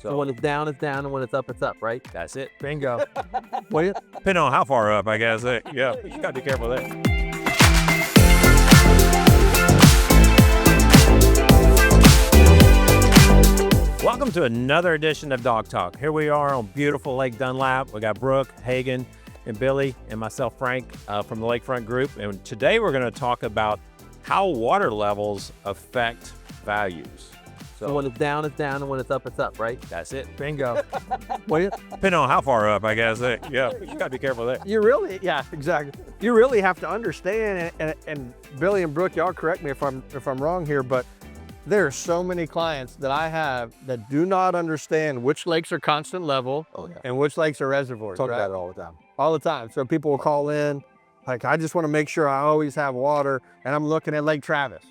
So when it's down, and when it's up, right? That's it. Bingo. Depending on how far up, I guess. Yeah, you got to be careful there. Welcome to another edition of Dog Talk. Here we are on beautiful Lake Dunlap. We got Brooke, Hagen, and Billy, and myself, Frank, from the Lakefront Group. And today we're going to talk about how water levels affect values. So when it's down, and when it's up, right? That's it. Bingo. Depending on how far up, I guess. Yeah, you got to be careful there. Yeah, exactly. You really have to understand, and Billy and Brooke, y'all correct me if I'm wrong here, but there are so many clients that I have that do not understand which lakes are constant level and which lakes are reservoirs. Talk right? about it all the time. All the time. So people will call in, like, I just want to make sure I always have water, and I'm looking at Lake Travis.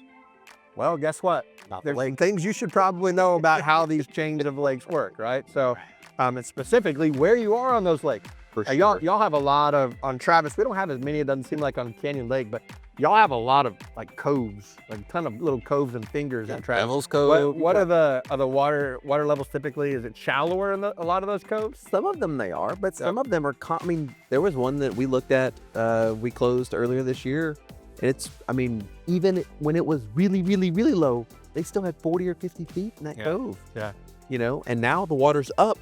Well, guess what? There's some things you should probably know about how these chains of lakes work, right? So, and specifically where you are on those lakes. For sure. Y'all have a lot of, on Travis, we don't have as many, it doesn't seem like on Canyon Lake, but y'all have a lot of like coves, like a ton of little coves and fingers in Travis. Devil's Cove. What are the water levels typically? Is it shallower in a lot of those coves? Some of them they are, but some of them are, I mean, there was one that we looked at, we closed earlier this year. And it's, I mean, even when it was really, really, really low, they still had 40 or 50 feet in that cove. Yeah. You know, and now the water's up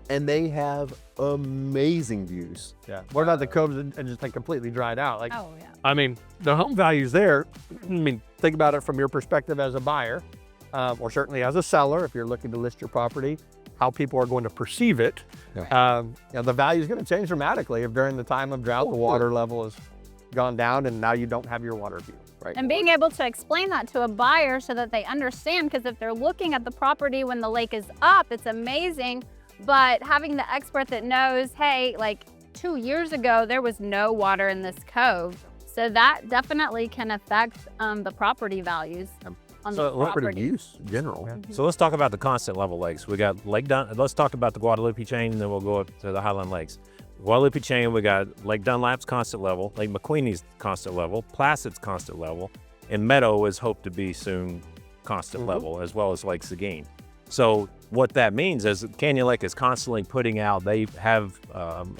and they have amazing views. Yeah. What about the coves and just like completely dried out? Like, Oh, yeah. I mean, the home value's there. I mean, think about it from your perspective as a buyer, or certainly as a seller, if you're looking to list your property, how people are going to perceive it. Yeah. The value is going to change dramatically if during the time of drought, the water level has gone down and now you don't have your water view. Right. And being able to explain that to a buyer so that they understand, because if they're looking at the property when the lake is up, it's amazing. But having the expert that knows, hey, like 2 years ago, there was no water in this cove. So that definitely can affect the property values on the property. use in general. So let's talk about the constant level lakes. We got Lake Dun. Let's talk about the Guadalupe chain, and then we'll go up to the Highland Lakes. Guadalupe chain, we got Lake Dunlap's constant level, Lake McQueenie's constant level, Placid's constant level, and Meadow is hoped to be soon constant level, as well as Lake Seguin. So what that means is Canyon Lake is constantly putting out, they have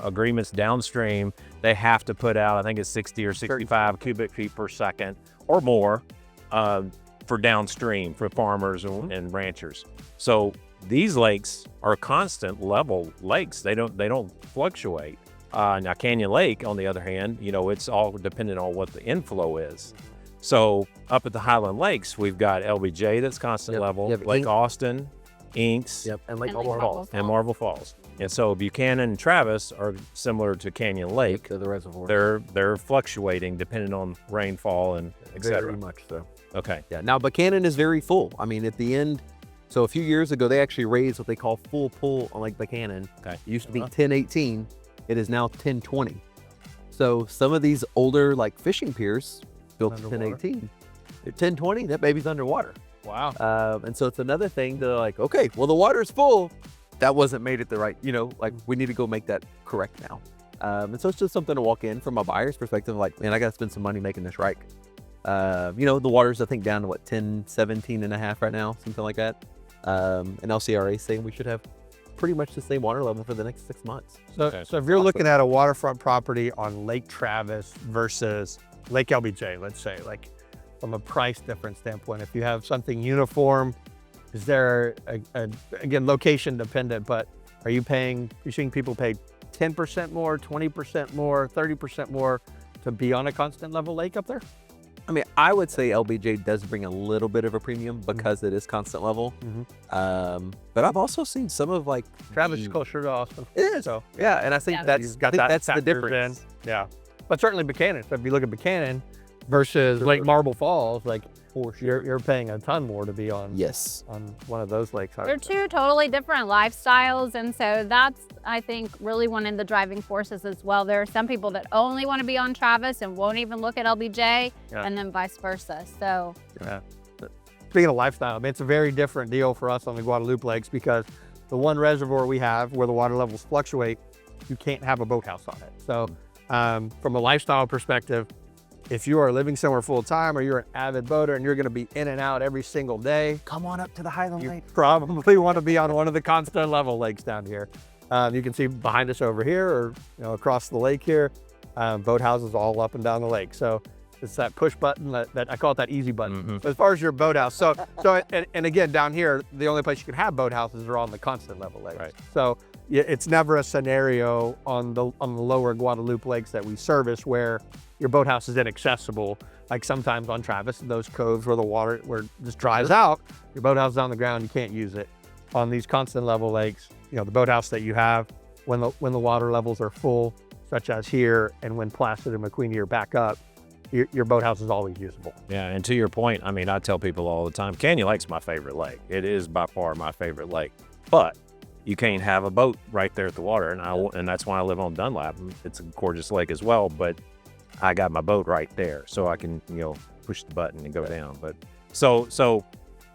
agreements downstream. They have to put out, I think it's 60 or 65 cubic feet per second or more for downstream for farmers and ranchers. So these lakes are constant level lakes. They don't fluctuate. Now Canyon Lake, on the other hand, you know, it's all dependent on what the inflow is. So up at the Highland Lakes, we've got LBJ that's constant level, Lake Austin, Inks, And Lake And Lake Marble Falls. and Marble Falls. And so Buchanan and Travis are similar to Canyon Lake. To the reservoir. They're fluctuating depending on rainfall and et cetera. Very much so. Okay. Yeah. Now Buchanan is very full. I mean, at the end, so a few years ago, they actually raised what they call full pull on Lake Buchanan. Okay. It used to be 1018. It is now 1020. So some of these older like fishing piers built to 1018. They're 1020, that baby's underwater. Wow. And so it's another thing to like, okay, well, the water's full. That wasn't made at the right, you know, like we need to go make that correct now. And so it's just something to walk in from a buyer's perspective, like, man, I got to spend some money making this right. You know, the water's, I think, down to what, 10, 17 and a half right now, something like that. And LCRA is saying we should have pretty much the same water level for the next 6 months. So if you're looking at a waterfront property on Lake Travis versus Lake LBJ, let's say, like from a price difference standpoint, if you have something uniform, is there, again, location dependent, but are you seeing people pay 10% more, 20% more, 30% more to be on a constant level lake up there? I mean, I would say LBJ does bring a little bit of a premium because it is constant level. But I've also seen some of like Travis is closer to Austin. It is. So Yeah, and I think Yeah. that's the factored difference. in. Yeah, but certainly Buchanan. So if you look at Buchanan versus Lake Marble Falls, like you're paying a ton more to be on Yes. on one of those lakes. I They're would say. two totally different lifestyles, and so that's, I think, really one of the driving forces as well. There are some people that only want to be on Travis and won't even look at LBJ, and then vice versa. So Yeah. Speaking of lifestyle, I mean, it's a very different deal for us on the Guadalupe Lakes because the one reservoir we have where the water levels fluctuate, you can't have a boathouse on it. So from a lifestyle perspective, if you are living somewhere full time or you're an avid boater and you're going to be in and out every single day, Come on up to the Highland you Lake. probably want to be on one of the constant level lakes down here. You can see behind us over here, or across the lake here, boathouses all up and down the lake. So it's that push button that I call it that easy button. As far as your boathouse, and again down here, the only place you can have boathouses are on the constant level lakes. Right. So it's never a scenario on the lower Guadalupe lakes that we service where your boathouse is inaccessible. Like sometimes on Travis, those coves where the water just dries out, your boathouse is on the ground, you can't use it. On these constant level lakes, the boathouse that you have when the water levels are full, such as here, and when Placid and McQueenie are back up, your boathouse is always usable. Yeah, and to your point, I mean, I tell people all the time, Canyon Lake's my favorite lake. It is by far my favorite lake, but you can't have a boat right there at the water, and that's why I live on Dunlap. It's a gorgeous lake as well, but I got my boat right there, so I can push the button and go down. But so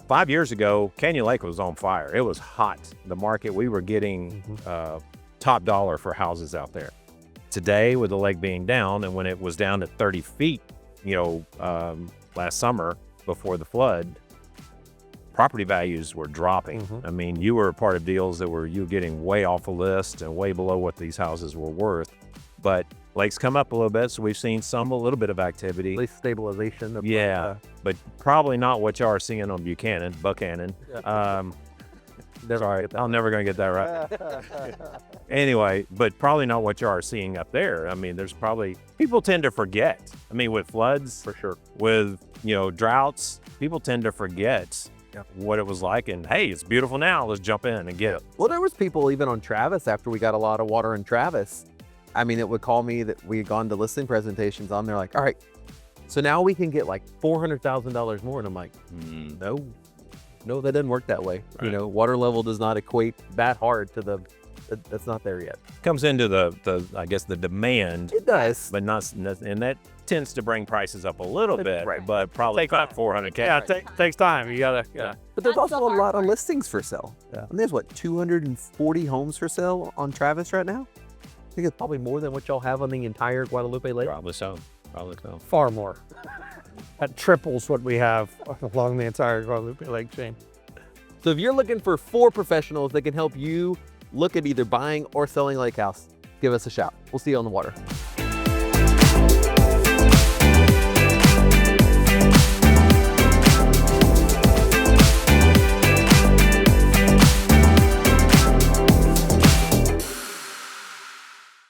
5 years ago, Canyon Lake was on fire. It was hot. The market, we were getting top dollar for houses out there. Today, with the lake being down, and when it was down to 30 feet, last summer before the flood, property values were dropping. I mean, you were a part of deals that you were getting way off the list and way below what these houses were worth. But lakes come up a little bit, so we've seen a little bit of activity. At least stabilization. Of, But probably not what y'all are seeing on Buchanan. Sorry, I'm never going to get that right. Anyway, but probably not what you are seeing up there. I mean, there's probably, people tend to forget. I mean, with floods, for sure. with, droughts, people tend to forget what it was like. And hey, it's beautiful now. Let's jump in and get it. Well, there was people even on Travis after we got a lot of water in Travis. I mean, it would call me that we had gone to listing presentations on there like, all right, so now we can get like $400,000 more. And I'm like, no, that doesn't work that way. Right. Water level does not equate that hard to that's not there yet. Comes into the I guess the demand, It does. but not, and that tends to bring prices up a little bit, Right. but probably Takes about time. 400K. Yeah, it takes time. You gotta. But there's That's the also a hard lot of part. listings for sale. Yeah. And there's 240 homes for sale on Travis right now? I think it's probably more than what y'all have on the entire Guadalupe Lake. Probably so. Far more. That triples what we have along the entire Guadalupe Lake chain. So if you're looking for 4 professionals that can help you look at either buying or selling a lake house, give us a shout. We'll see you on the water.